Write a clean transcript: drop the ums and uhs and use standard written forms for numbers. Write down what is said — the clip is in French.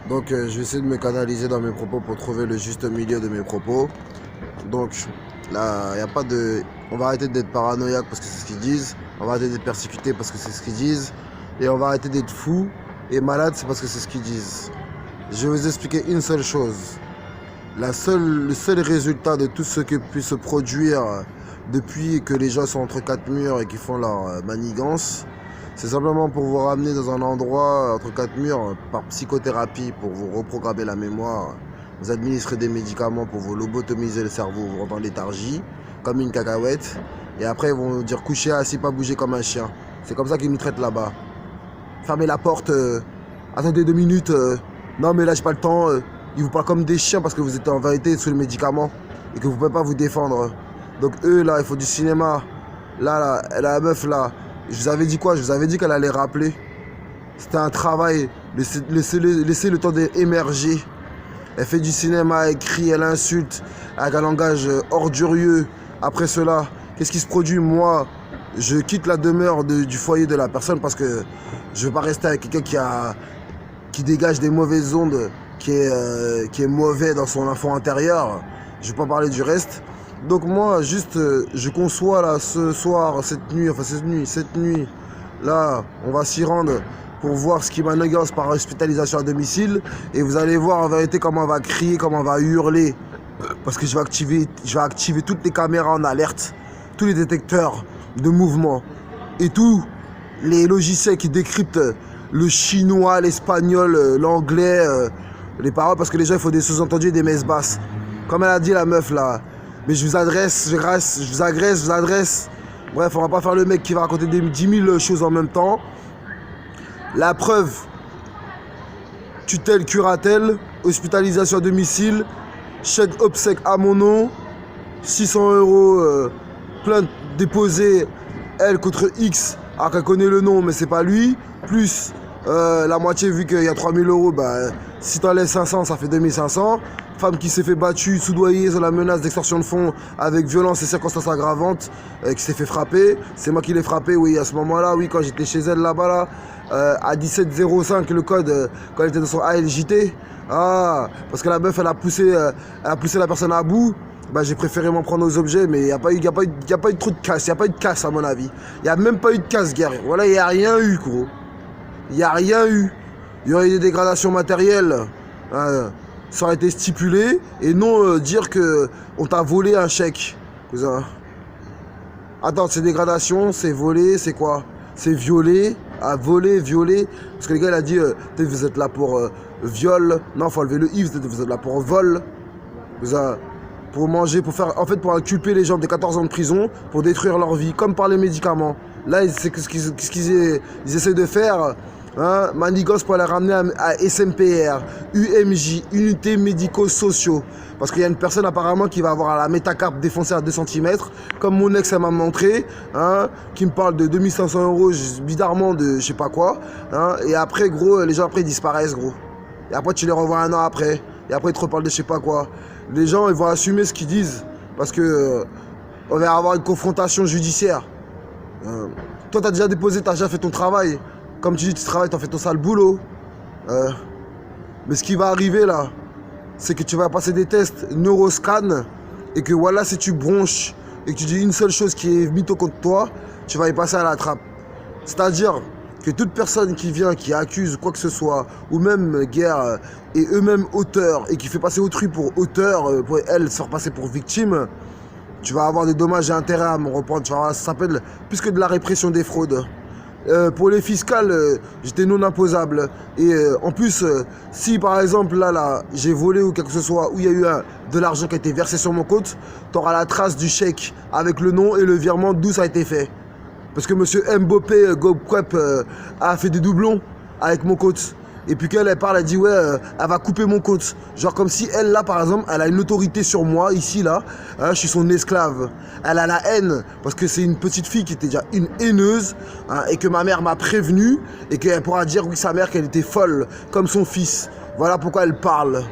Donc je vais essayer de me canaliser dans mes propos pour trouver le juste milieu de mes propos. Donc là, il n'y a pas de... On va arrêter d'être paranoïaque parce que c'est ce qu'ils disent. On va arrêter d'être persécuté parce que c'est ce qu'ils disent. Et on va arrêter d'être fou et malade, c'est parce que c'est ce qu'ils disent. Je vais vous expliquer une seule chose. Le seul résultat de tout ce qui peut se produire depuis que les gens sont entre quatre murs et qui font leur manigance, c'est simplement pour vous ramener dans un endroit entre quatre murs par psychothérapie, pour vous reprogrammer la mémoire, vous administrer des médicaments pour vous lobotomiser le cerveau, vous rendre en léthargie, comme une cacahuète, et après ils vont vous dire coucher assis, pas bouger comme un chien. C'est comme ça qu'ils nous traitent là-bas. Fermez la porte, attendez 2 minutes, non mais là j'ai pas le temps, ils vous parlent comme des chiens parce que vous êtes en vérité sous le médicament et que vous pouvez pas vous défendre. Donc eux là, il faut du cinéma. Là, la meuf là, je vous avais dit quoi? Je vous avais dit qu'elle allait rappeler. C'était un travail, laissez le temps d'émerger. Elle fait du cinéma, elle crie, elle insulte, avec un langage ordurieux. Après cela, qu'est-ce qui se produit? Moi, je quitte la demeure du foyer de la personne parce que je veux pas rester avec quelqu'un qui dégage des mauvaises ondes, qui est mauvais dans son enfant intérieur. Je vais pas parler du reste. Donc moi, juste, je conçois là, ce soir, cette nuit, là, on va s'y rendre pour voir ce qui manigance par hospitalisation à domicile. Et vous allez voir en vérité comment on va crier, comment on va hurler. Parce que je vais activer toutes les caméras en alerte, tous les détecteurs de mouvement et tous les logiciels qui décryptent le chinois, l'espagnol, l'anglais, les paroles, parce que les gens, il faut des sous-entendus et des messes basses. Comme elle a dit la meuf là. Mais je vous adresse, je vous adresse. Bref, on va pas faire le mec qui va raconter 10 000 choses en même temps. La preuve, tutelle, curatelle, hospitalisation à domicile, chèque obsèque à mon nom, 600 €, plainte déposée, elle contre X, alors qu'elle connaît le nom mais c'est pas lui, plus la moitié vu qu'il y a 3 000 €, bah, si t'enlèves 500 ça fait 2 500. Femme qui s'est fait battue, soudoyée sur la menace d'extorsion de fonds avec violence et circonstances aggravantes, qui s'est fait frapper. C'est moi qui l'ai frappé, oui, à ce moment-là, oui, quand j'étais chez elle là-bas, là, à 17:05 le code, quand elle était dans son ALJT. Ah, parce que la meuf, elle a poussé la personne à bout. Bah, j'ai préféré m'en prendre aux objets, mais il n'y a pas eu trop de casse. Il n'y a pas eu de casse, à mon avis. Il n'y a même pas eu de casse, guerre. Voilà, il n'y a rien eu, gros. Il n'y a rien eu. Il y aurait eu des dégradations matérielles. Ça aurait été stipulé et non dire que on t'a volé un chèque, cousin. Attends, c'est dégradation, c'est voler, c'est quoi? C'est violer, voler, violer. Parce que les gars, il a dit, peut-être vous êtes là pour viol. Non, faut enlever le i, vous êtes là pour vol. Cousin, pour manger, pour faire, en fait, pour inculper les gens de 14 ans de prison, pour détruire leur vie, comme par les médicaments. Là, c'est ce qu'ils essaient de faire. Hein, manigance pour la ramener à SMPR, UMJ, Unités Médico-Sociaux. Parce qu'il y a une personne apparemment qui va avoir la métacarpe défoncée à 2 cm, comme mon ex elle m'a montré, hein, qui me parle de 2500 € bizarrement de je sais pas quoi. Hein, et après, gros, les gens après disparaissent, gros. Et après, tu les revois 1 an après. Et après, ils te reparlent de je sais pas quoi. Les gens, ils vont assumer ce qu'ils disent. Parce que on va avoir une confrontation judiciaire. Toi, t'as déjà déposé, t'as déjà fait ton travail. Comme tu dis, tu travailles, tu as fait ton sale boulot. Mais ce qui va arriver là, c'est que tu vas passer des tests neuroscan et que voilà, si tu bronches et que tu dis une seule chose qui est mytho contre toi, tu vas y passer à la trappe. C'est-à-dire que toute personne qui vient, qui accuse quoi que ce soit, ou même guerre, et eux-mêmes auteurs, et qui fait passer autrui pour auteur, pour elle se faire passer pour victime, tu vas avoir des dommages et intérêts à me reprendre. Ça s'appelle plus que de la répression des fraudes. Pour les fiscales, j'étais non imposable. Et en plus, si par exemple là j'ai volé ou quelque chose soit, où il y a eu de l'argent qui a été versé sur mon compte, tu auras la trace du chèque avec le nom et le virement d'où ça a été fait. Parce que monsieur Mbopé Gobquep a fait des doublons avec mon compte. Et puis qu'elle parle, elle dit ouais, elle va couper mon compte. Genre comme si elle là par exemple, elle a une autorité sur moi, ici là, hein, je suis son esclave. Elle a la haine, parce que c'est une petite fille qui était déjà une haineuse, hein, et que ma mère m'a prévenu, et qu'elle pourra dire oui sa mère qu'elle était folle, comme son fils. Voilà pourquoi elle parle.